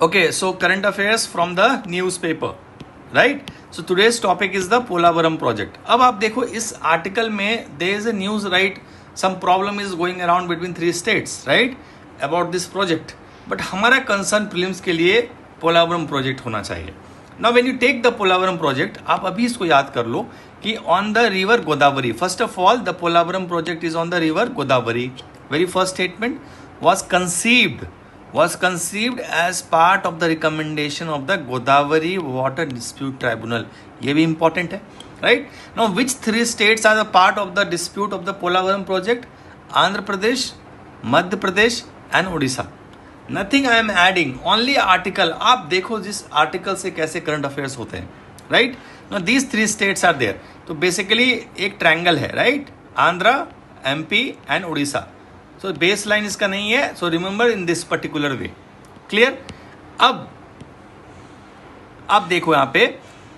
Okay, so current affairs from the newspaper, right? So today's topic is the Polavaram project. अब आप देखो इस article में there is a news, right? Some problem is going around between 3 states, right? About this project. But हमारा concern prelims के लिए Polavaram project होना चाहिए. Now when you take the Polavaram project, आप अभी इसको याद कर लो कि on the river Godavari. First of all, the Polavaram project is on the river Godavari. Very first statement was conceived as part of the recommendation of the Godavari Water Dispute Tribunal. ये भी important है, right? Now, which 3 states are the part of the dispute of the Polavaram project? Andhra Pradesh, Madhya Pradesh and Odisha. Nothing I am adding, only article. आप देखो जिस article से कैसे current affairs होते हैं, right? Now, these 3 states are there. तो basically एक triangle है, right? Andhra, MP and Odisha. So baseline इसका नहीं है, so remember in this particular way. Clear? अब आप देखो यहाँ पे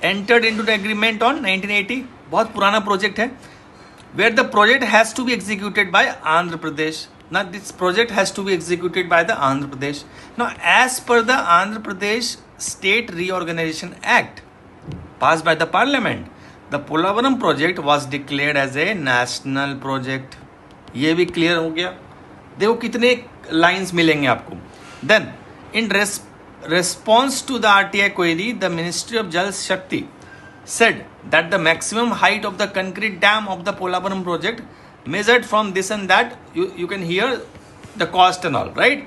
entered into the agreement on 1980. बहुत पुराना प्रोजेक्ट है. Where the project has to be executed by Andhra Pradesh. ना this project has to be executed by the Andhra Pradesh. ना as per the Andhra Pradesh state reorganisation act pass by the parliament, the Polavaram project was declared as a national project. ये भी clear हो गया. देखो कितने lines मिलेंगे आपको. Then in response to the RTI query, the ministry of Jal Shakti said that the maximum height of the concrete dam of the Polavaram project measured from this and that, you can hear the cost and all, right?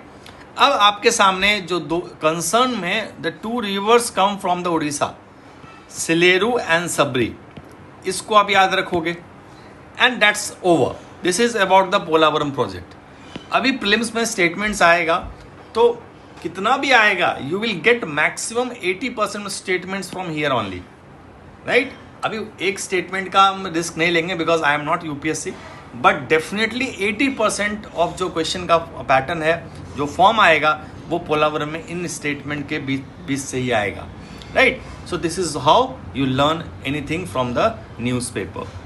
अब आपके सामने जो दो concern में the 2 rivers come from the Odisha, Sileru and Sabari, इसको आप याद रखोगे. And that's over. This is about the Polavaram project. अभी प्रीलिम्स में स्टेटमेंट्स आएगा तो कितना भी आएगा, you will get maximum 80% statements from here only, right? अभी एक स्टेटमेंट का हम रिस्क नहीं लेंगे because I am not UPSC, but definitely 80% of जो क्वेश्चन का पैटर्न है, जो फॉर्म आएगा, वो पोलावरम में इन स्टेटमेंट के बीच से ही आएगा, right? So this is how you learn anything from the newspaper.